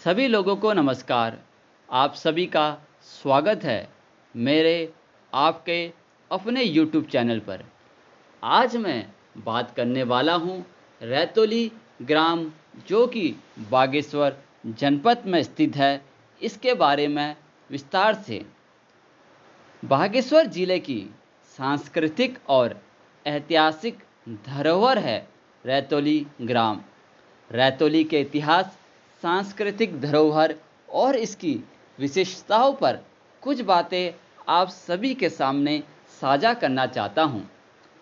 सभी लोगों को नमस्कार। आप सभी का स्वागत है मेरे आपके अपने YouTube चैनल पर। आज मैं बात करने वाला हूँ रैतोली ग्राम जो कि बागेश्वर जनपद में स्थित है, इसके बारे में विस्तार से। बागेश्वर जिले की सांस्कृतिक और ऐतिहासिक धरोहर है रैतोली ग्राम। रैतोली के इतिहास, सांस्कृतिक धरोहर और इसकी विशेषताओं पर कुछ बातें आप सभी के सामने साझा करना चाहता हूँ।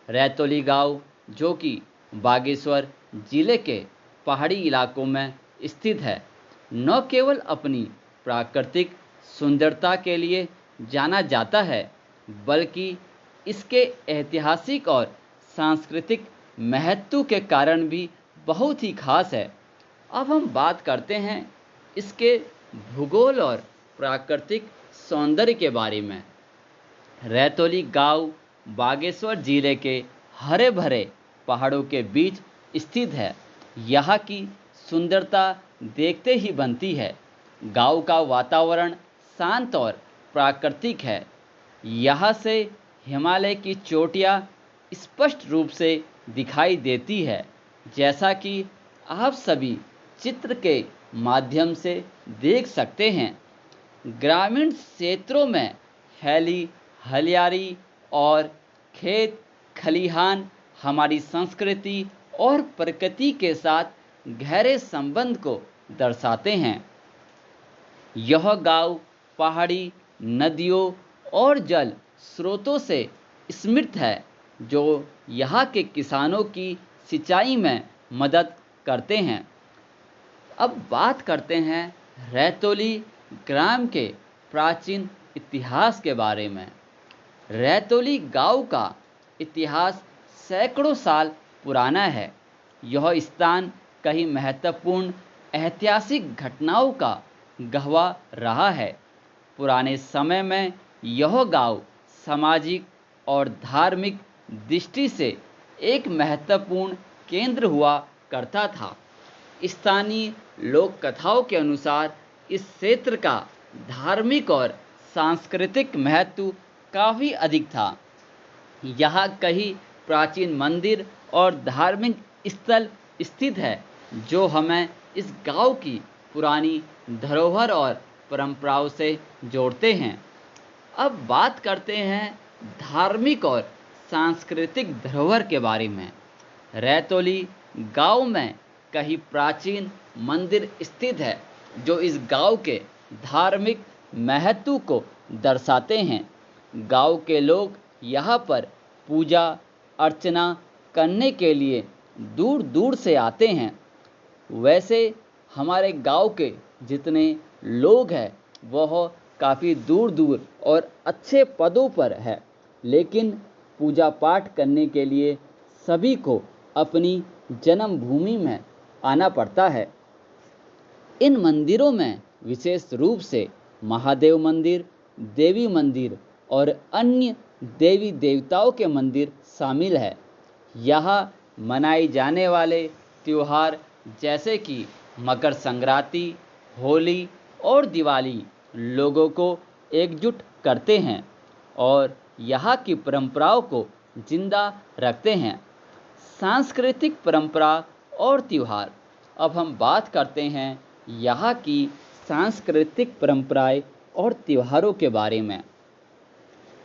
रैतोली गांव जो कि बागेश्वर जिले के पहाड़ी इलाकों में स्थित है, न केवल अपनी प्राकृतिक सुंदरता के लिए जाना जाता है, बल्कि इसके ऐतिहासिक और सांस्कृतिक महत्व के कारण भी बहुत ही खास है। अब हम बात करते हैं इसके भूगोल और प्राकृतिक सौंदर्य के बारे में। रैतोली गांव बागेश्वर जिले के हरे भरे पहाड़ों के बीच स्थित है। यहाँ की सुंदरता देखते ही बनती है। गांव का वातावरण शांत और प्राकृतिक है। यहाँ से हिमालय की चोटियाँ स्पष्ट रूप से दिखाई देती है, जैसा कि आप सभी चित्र के माध्यम से देख सकते हैं। ग्रामीण क्षेत्रों में फैली हरियाली और खेत खलिहान हमारी संस्कृति और प्रकृति के साथ गहरे संबंध को दर्शाते हैं। यह गांव पहाड़ी, नदियों और जल स्रोतों से समृद्ध है, जो यहाँ के किसानों की सिंचाई में मदद करते हैं। अब बात करते हैं रैतोली ग्राम के प्राचीन इतिहास के बारे में। रैतोली गांव का इतिहास सैकड़ों साल पुराना है। यह स्थान कई महत्वपूर्ण ऐतिहासिक घटनाओं का गवाह रहा है। पुराने समय में यह गांव सामाजिक और धार्मिक दृष्टि से एक महत्वपूर्ण केंद्र हुआ करता था। स्थानीय लोक कथाओं के अनुसार इस क्षेत्र का धार्मिक और सांस्कृतिक महत्व काफ़ी अधिक था। यहाँ कई प्राचीन मंदिर और धार्मिक स्थल स्थित है, जो हमें इस गांव की पुरानी धरोहर और परंपराओं से जोड़ते हैं। अब बात करते हैं धार्मिक और सांस्कृतिक धरोहर के बारे में। रैतोली गांव में कई प्राचीन मंदिर स्थित है, जो इस गांव के धार्मिक महत्व को दर्शाते हैं। गांव के लोग यहाँ पर पूजा अर्चना करने के लिए दूर दूर से आते हैं। वैसे हमारे गांव के जितने लोग हैं वह काफ़ी दूर दूर और अच्छे पदों पर है, लेकिन पूजा पाठ करने के लिए सभी को अपनी जन्मभूमि में आना पड़ता है। इन मंदिरों में विशेष रूप से महादेव मंदिर, देवी मंदिर और अन्य देवी देवताओं के मंदिर शामिल है। यहाँ मनाए जाने वाले त्योहार जैसे कि मकर संक्रांति, होली और दिवाली लोगों को एकजुट करते हैं और यहाँ की परंपराओं को जिंदा रखते हैं। सांस्कृतिक परंपरा और त्यौहार। अब हम बात करते हैं यहाँ की सांस्कृतिक परंपराएं और त्योहारों के बारे में।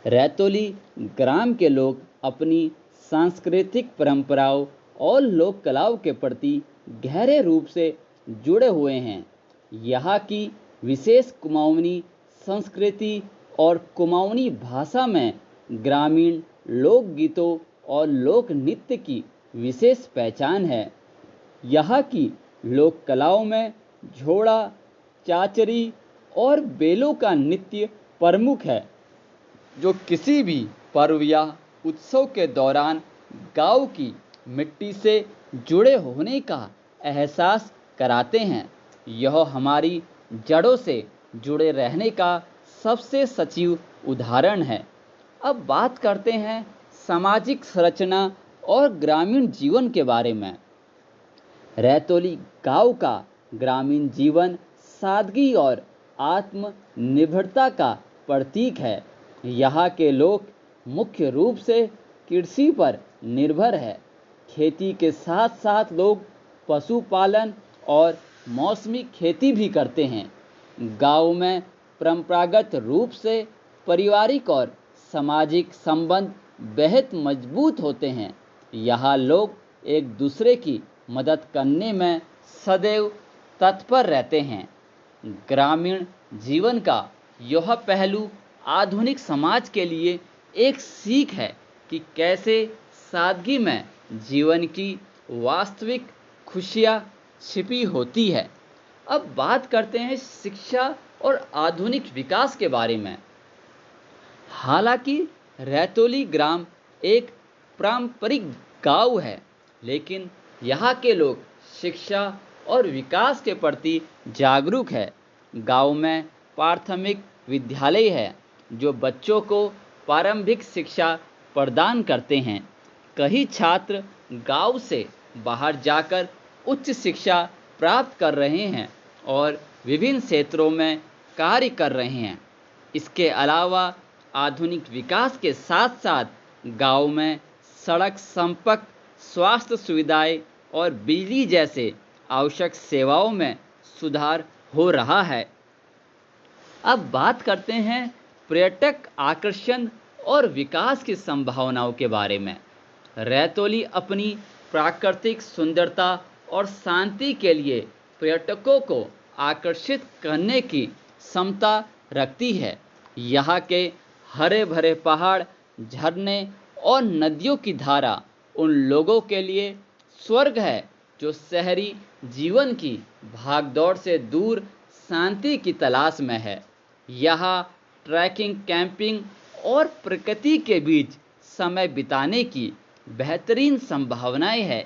रैतोली ग्राम के लोग अपनी सांस्कृतिक परंपराओं और लोक कलाओं के प्रति गहरे रूप से जुड़े हुए हैं। यहाँ की विशेष कुमाऊनी संस्कृति और कुमाऊनी भाषा में ग्रामीण लोकगीतों और लोक नृत्य की विशेष पहचान है। यहाँ की लोक कलाओं में झोड़ा, चाचरी और बेलों का नृत्य प्रमुख है, जो किसी भी पर्व या उत्सव के दौरान गांव की मिट्टी से जुड़े होने का एहसास कराते हैं। यह हमारी जड़ों से जुड़े रहने का सबसे सजीव उदाहरण है। अब बात करते हैं सामाजिक संरचना और ग्रामीण जीवन के बारे में। रैतोली गांव का ग्रामीण जीवन सादगी और आत्मनिर्भरता का प्रतीक है। यहाँ के लोग मुख्य रूप से कृषि पर निर्भर है। खेती के साथ साथ लोग पशुपालन और मौसमी खेती भी करते हैं। गांव में परंपरागत रूप से पारिवारिक और सामाजिक संबंध बेहद मजबूत होते हैं। यहाँ लोग एक दूसरे की मदद करने में सदैव तत्पर रहते हैं। ग्रामीण जीवन का यह पहलू आधुनिक समाज के लिए एक सीख है कि कैसे सादगी में जीवन की वास्तविक खुशियाँ छिपी होती है। अब बात करते हैं शिक्षा और आधुनिक विकास के बारे में। हालांकि रैतोली ग्राम एक पारंपरिक गांव है, लेकिन यहाँ के लोग शिक्षा और विकास के प्रति जागरूक है। गांव में प्राथमिक विद्यालय है जो बच्चों को प्रारंभिक शिक्षा प्रदान करते हैं। कई छात्र गांव से बाहर जाकर उच्च शिक्षा प्राप्त कर रहे हैं और विभिन्न क्षेत्रों में कार्य कर रहे हैं। इसके अलावा आधुनिक विकास के साथ साथ गांव में सड़क संपर्क, स्वास्थ्य सुविधाएं और बिजली जैसे आवश्यक सेवाओं में सुधार हो रहा है। अब बात करते हैं पर्यटक आकर्षण और विकास की संभावनाओं के बारे में। रैतोली अपनी प्राकृतिक सुंदरता और शांति के लिए पर्यटकों को आकर्षित करने की क्षमता रखती है। यहाँ के हरे भरे पहाड़, झरने और नदियों की धारा उन लोगों के लिए स्वर्ग है जो शहरी जीवन की भागदौड़ से दूर शांति की तलाश में है। यहाँ ट्रैकिंग, कैंपिंग और प्रकृति के बीच समय बिताने की बेहतरीन संभावनाएं हैं।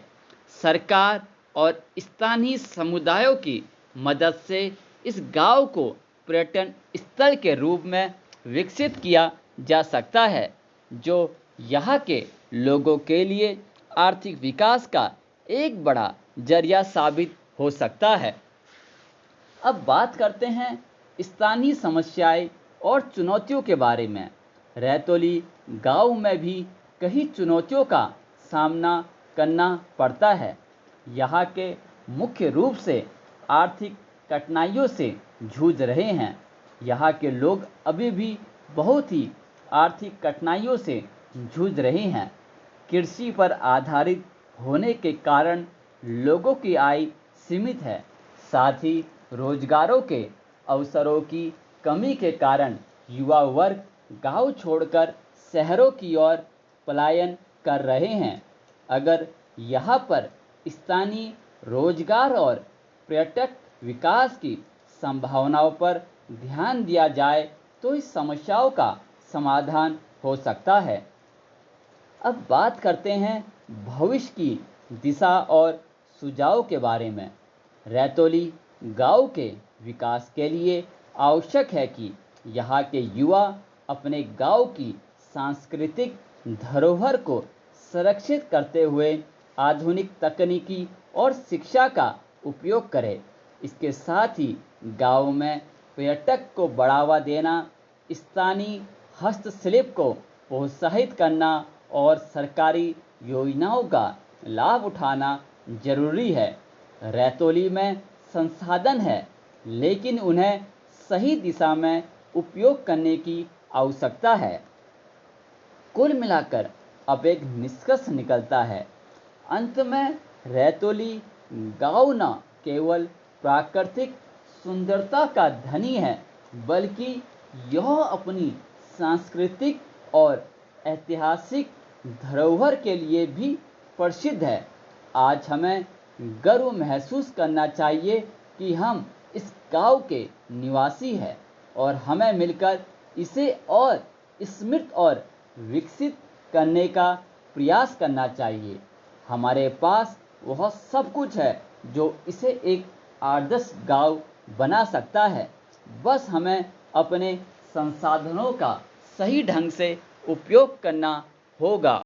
सरकार और स्थानीय समुदायों की मदद से इस गांव को पर्यटन स्थल के रूप में विकसित किया जा सकता है, जो यहाँ के लोगों के लिए आर्थिक विकास का एक बड़ा जरिया साबित हो सकता है। अब बात करते हैं स्थानीय समस्याएं और चुनौतियों के बारे में। रैतोली गांव में भी कई चुनौतियों का सामना करना पड़ता है। यहाँ के मुख्य रूप से आर्थिक कठिनाइयों से जूझ रहे हैं। यहाँ के लोग अभी भी बहुत ही आर्थिक कठिनाइयों से जूझ रहे हैं। कृषि पर आधारित होने के कारण लोगों की आय सीमित है। साथ ही रोजगारों के अवसरों की कमी के कारण युवा वर्ग गांव छोड़कर शहरों की ओर पलायन कर रहे हैं। अगर यहाँ पर स्थानीय रोजगार और पर्यटक विकास की संभावनाओं पर ध्यान दिया जाए तो इस समस्याओं का समाधान हो सकता है। अब बात करते हैं भविष्य की दिशा और सुझाव के बारे में। रैतोली गांव के विकास के लिए आवश्यक है कि यहाँ के युवा अपने गांव की सांस्कृतिक धरोहर को संरक्षित करते हुए आधुनिक तकनीकी और शिक्षा का उपयोग करें। इसके साथ ही गांव में पर्यटक को बढ़ावा देना, स्थानीय हस्तशिल्प को प्रोत्साहित करना और सरकारी योजनाओं का लाभ उठाना जरूरी है। रैतोली में संसाधन है, लेकिन उन्हें सही दिशा में उपयोग करने की आवश्यकता है। कुल मिलाकर अब एक निष्कर्ष निकलता है। अंत में रैतोली गांव न केवल प्राकृतिक सुंदरता का धनी है, बल्कि यह अपनी सांस्कृतिक और ऐतिहासिक धरोहर के लिए भी प्रसिद्ध है। आज हमें गर्व महसूस करना चाहिए कि हम इस गांव के निवासी हैं और हमें मिलकर इसे और समृद्ध और विकसित करने का प्रयास करना चाहिए। हमारे पास वह सब कुछ है जो इसे एक आदर्श गांव बना सकता है। बस हमें अपने संसाधनों का सही ढंग से उपयोग करना होगा।